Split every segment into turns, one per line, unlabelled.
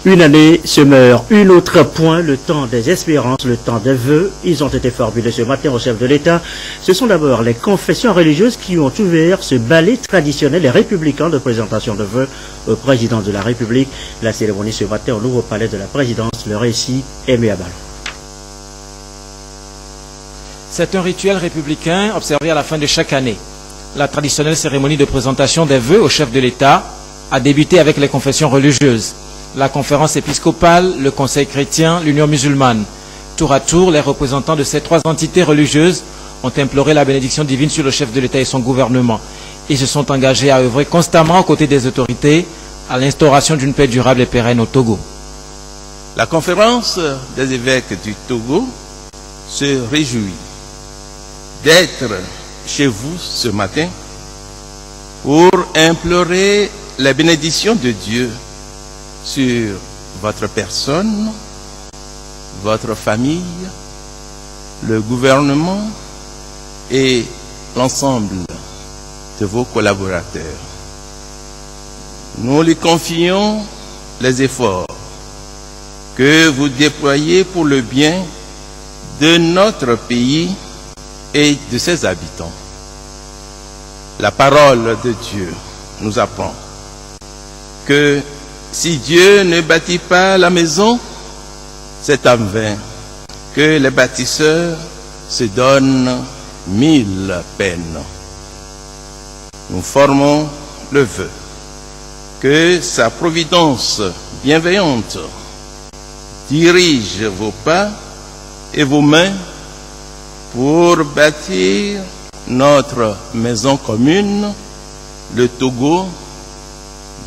Une année se meurt, une autre point, le temps des espérances, le temps des vœux. Ils ont été formulés ce matin au chef de l'État. Ce sont d'abord les confessions religieuses qui ont ouvert ce ballet traditionnel et républicain de présentation de vœux au président de la République. La cérémonie ce matin au nouveau palais de la présidence. Le récit est mis à ballon.
C'est un rituel républicain observé à la fin de chaque année. La traditionnelle cérémonie de présentation des vœux au chef de l'État a débuté avec les confessions religieuses. La conférence épiscopale, le conseil chrétien, l'union musulmane. Tour à tour, les représentants de ces trois entités religieuses ont imploré la bénédiction divine sur le chef de l'État et son gouvernement. Ils se sont engagés à œuvrer constamment aux côtés des autorités à l'instauration d'une paix durable et pérenne au Togo.
La conférence des évêques du Togo se réjouit d'être chez vous ce matin pour implorer la bénédiction de Dieu sur votre personne, votre famille, le gouvernement et l'ensemble de vos collaborateurs. Nous lui confions les efforts que vous déployez pour le bien de notre pays et de ses habitants. La parole de Dieu nous apprend que si Dieu ne bâtit pas la maison, c'est en vain que les bâtisseurs se donnent 1000 peines. Nous formons le vœu que sa providence bienveillante dirige vos pas et vos mains pour bâtir notre maison commune, le Togo,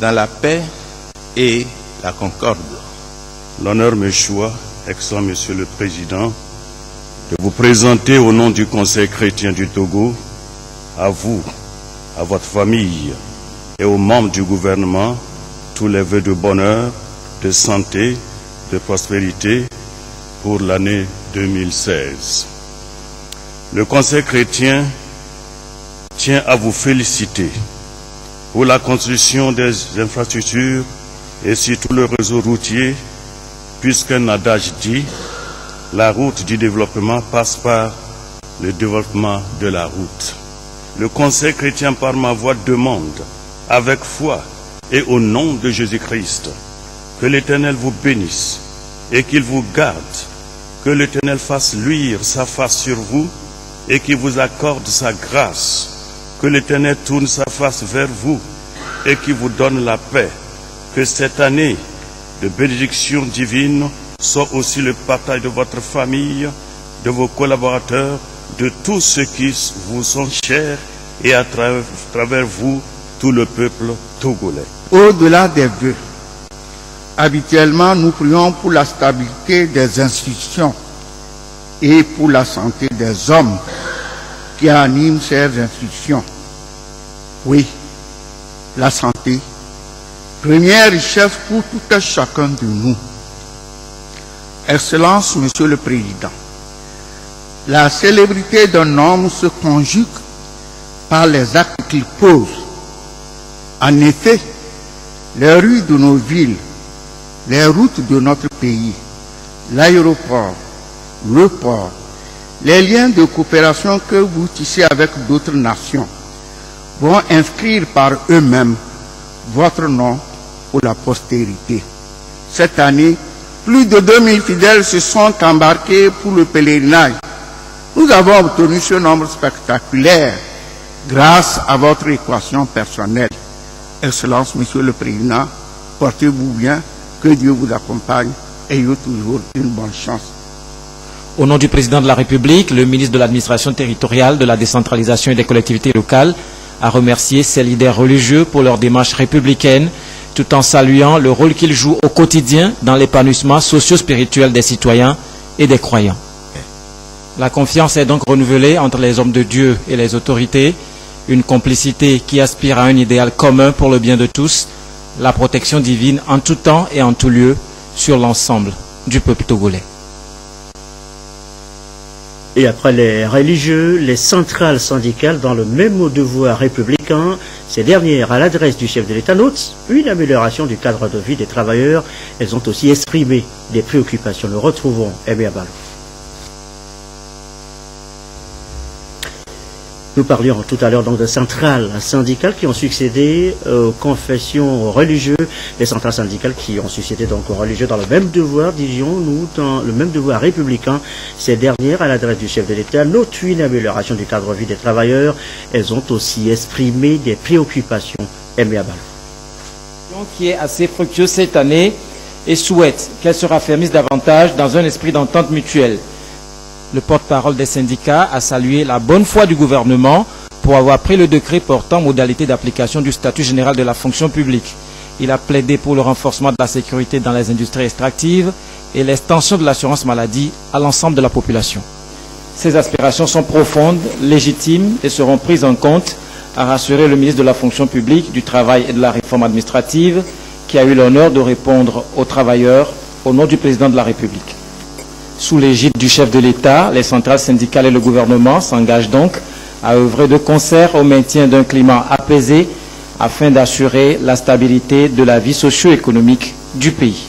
dans la paix et la concorde.
L'honneur me choisit, excellent Monsieur le Président, de vous présenter au nom du Conseil chrétien du Togo, à vous, à votre famille et aux membres du gouvernement, tous les vœux de bonheur, de santé, de prospérité pour l'année 2016. Le Conseil chrétien tient à vous féliciter pour la construction des infrastructures et surtout le réseau routier, puisqu'un adage dit « La route du développement passe par le développement de la route ». Le Conseil chrétien par ma voix demande, avec foi et au nom de Jésus-Christ, que l'Éternel vous bénisse et qu'il vous garde, que l'Éternel fasse luire sa face sur vous et qu'il vous accorde sa grâce, que l'Éternel tourne sa face vers vous et qu'il vous donne la paix. Que cette année de bénédiction divine soit aussi le partage de votre famille, de vos collaborateurs, de tous ceux qui vous sont chers et à travers vous, tout le peuple togolais.
Au-delà des vœux, habituellement nous prions pour la stabilité des institutions et pour la santé des hommes qui animent ces institutions. Oui, la santé, première richesse pour tout un chacun de nous. Excellence, Monsieur le Président, la célébrité d'un homme se conjugue par les actes qu'il pose. En effet, les rues de nos villes, les routes de notre pays, l'aéroport, le port, les liens de coopération que vous tissez avec d'autres nations vont inscrire par eux-mêmes votre nom pour la postérité. Cette année, plus de 2000 fidèles se sont embarqués pour le pèlerinage. Nous avons obtenu ce nombre spectaculaire grâce à votre équation personnelle. Excellence, Monsieur le Président, portez-vous bien, que Dieu vous accompagne et ayez toujours une bonne chance.
Au nom du président de la République, le ministre de l'administration territoriale, de la décentralisation et des collectivités locales a remercié ces leaders religieux pour leur démarche républicaine, tout en saluant le rôle qu'ils jouent au quotidien dans l'épanouissement socio-spirituel des citoyens et des croyants. La confiance est donc renouvelée entre les hommes de Dieu et les autorités, une complicité qui aspire à un idéal commun pour le bien de tous, la protection divine en tout temps et en tout lieu sur l'ensemble du peuple togolais. Et après les religieux, les centrales syndicales, dans le même devoir républicain,
Ces dernières, à l'adresse du chef de l'État, notent une amélioration du cadre de vie des travailleurs. Elles ont aussi exprimé des préoccupations. Nous retrouvons Ebia Balou. Nous parlions tout à l'heure donc de centrales syndicales qui ont succédé aux confessions religieuses, les centrales syndicales qui ont succédé donc aux religieux dans le même devoir, disions-nous, dans le même devoir républicain. Ces dernières, à l'adresse du chef de l'État, notent une amélioration du cadre de vie des travailleurs. Elles ont aussi exprimé des préoccupations. Ebia Balou.
Qui est assez fructueuse cette année et souhaite qu'elle se raffermisse davantage dans un esprit d'entente mutuelle. Le porte-parole des syndicats a salué la bonne foi du gouvernement pour avoir pris le décret portant modalité d'application du statut général de la fonction publique. Il a plaidé pour le renforcement de la sécurité dans les industries extractives et l'extension de l'assurance maladie à l'ensemble de la population. Ces aspirations sont profondes, légitimes et seront prises en compte, a rassuré le ministre de la fonction publique, du travail et de la réforme administrative, qui a eu l'honneur de répondre aux travailleurs au nom du président de la République. Sous l'égide du chef de l'État, les centrales syndicales et le gouvernement s'engagent donc à œuvrer de concert au maintien d'un climat apaisé afin d'assurer la stabilité de la vie socio-économique du pays.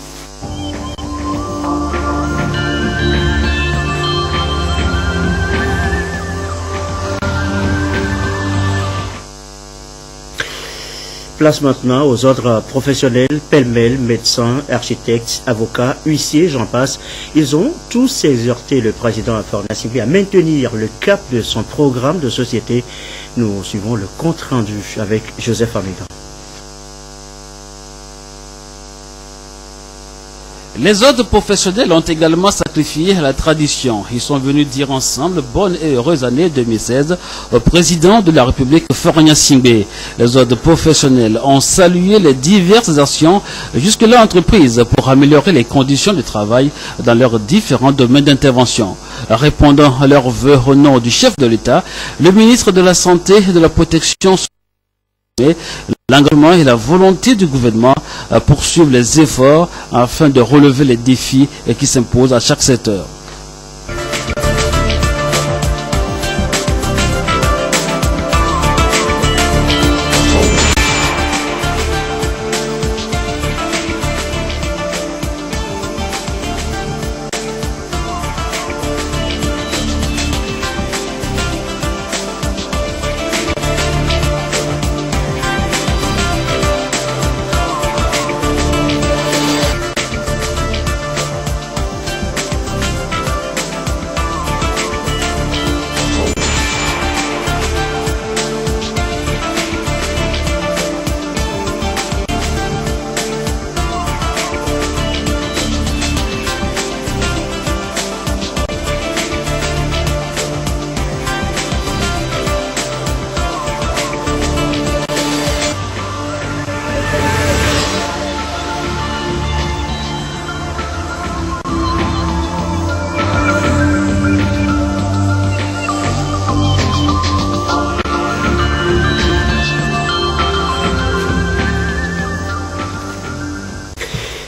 Place maintenant aux ordres professionnels, pêle-mêle, médecins, architectes, avocats, huissiers, j'en passe. Ils ont tous exhorté le président Faure Gnassingbé à maintenir le cap de son programme de société. Nous suivons le compte-rendu avec Joseph Amiga.
Les ordres professionnels ont également sacrifié à la tradition. Ils sont venus dire ensemble bonne et heureuse année 2016 au président de la République Faure Gnassingbé. Les ordres professionnels ont salué les diverses actions jusque-là entreprises pour améliorer les conditions de travail dans leurs différents domaines d'intervention. Répondant à leurs vœux au nom du chef de l'État, le ministre de la Santé et de la Protection sociale, l'engagement et la volonté du gouvernement à poursuivre les efforts afin de relever les défis qui s'imposent à chaque secteur.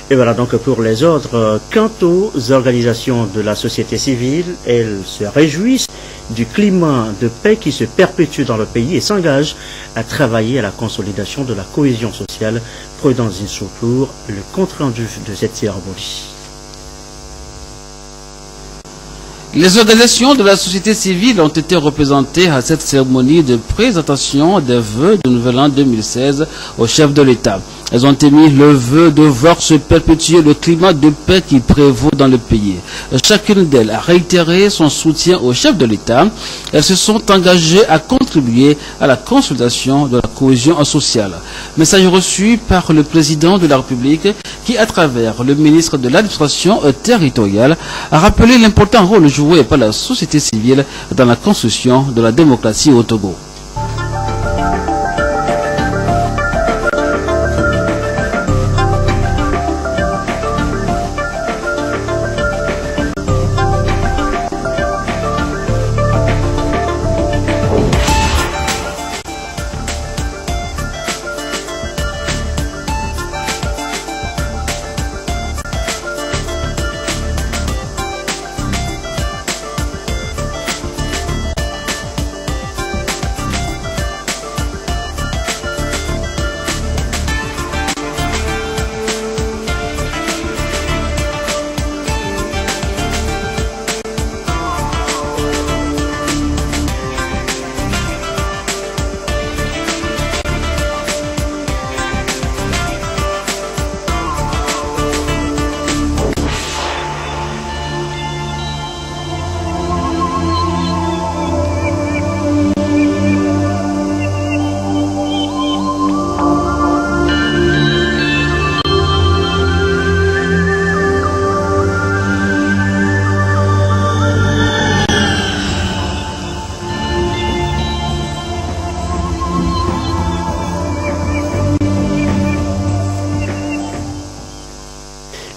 Et voilà donc pour les ordres. Quant aux organisations de la société civile, elles se réjouissent du climat de paix qui se perpétue dans le pays et s'engagent à travailler à la consolidation de la cohésion sociale. Prudence Insoutour, le compte-rendu de cette cérémonie.
Les organisations de la société civile ont été représentées à cette cérémonie de présentation des vœux du Nouvel An 2016 au chef de l'État. Elles ont émis le vœu de voir se perpétuer le climat de paix qui prévaut dans le pays. Chacune d'elles a réitéré son soutien au chef de l'État. Elles se sont engagées à contribuer à la consolidation de la cohésion sociale. Message reçu par le président de la République qui, à travers le ministre de l'administration territoriale, a rappelé l'important rôle joué par la société civile dans la construction de la démocratie au Togo.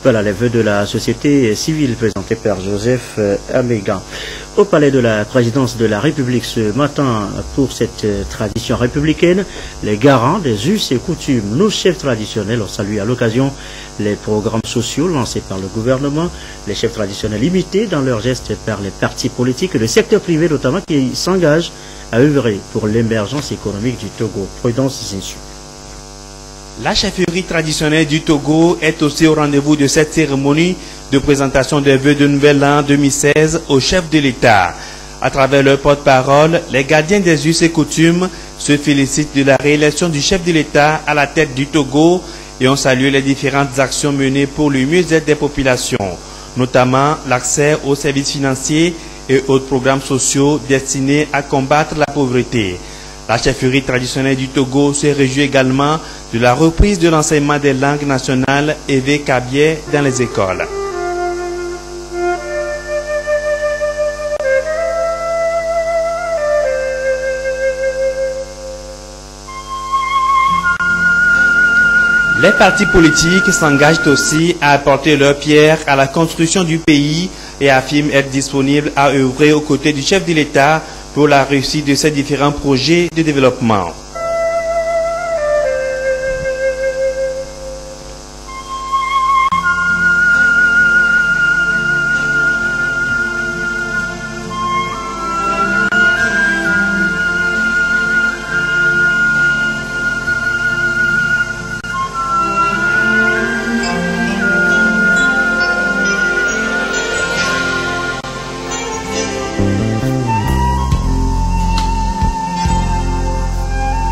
Voilà les vœux de la société civile présentés par Joseph Amégan. Au palais de la présidence de la République ce matin, pour cette tradition républicaine, les garants des us et coutumes, nos chefs traditionnels ont salué à l'occasion les programmes sociaux lancés par le gouvernement, les chefs traditionnels imités dans leurs gestes par les partis politiques et le secteur privé notamment qui s'engagent à œuvrer pour l'émergence économique du Togo. Prudence Zinsou.
La chefferie traditionnelle du Togo est aussi au rendez-vous de cette cérémonie de présentation des vœux de Nouvel An 2016 au chef de l'État. À travers leur porte-parole, les gardiens des us et coutumes se félicitent de la réélection du chef de l'État à la tête du Togo et ont salué les différentes actions menées pour le mieux-être des populations, notamment l'accès aux services financiers et autres programmes sociaux destinés à combattre la pauvreté. La chefferie traditionnelle du Togo se réjouit également de la reprise de l'enseignement des langues nationales Evé Kabié dans les écoles. Les partis politiques s'engagent aussi à apporter leur pierre à la construction du pays et affirment être disponibles à œuvrer aux côtés du chef de l'État pour la réussite de ces différents projets de développement.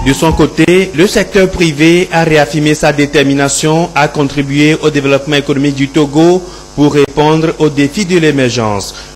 De son côté, le secteur privé a réaffirmé sa détermination à contribuer au développement économique du Togo pour répondre aux défis de l'émergence.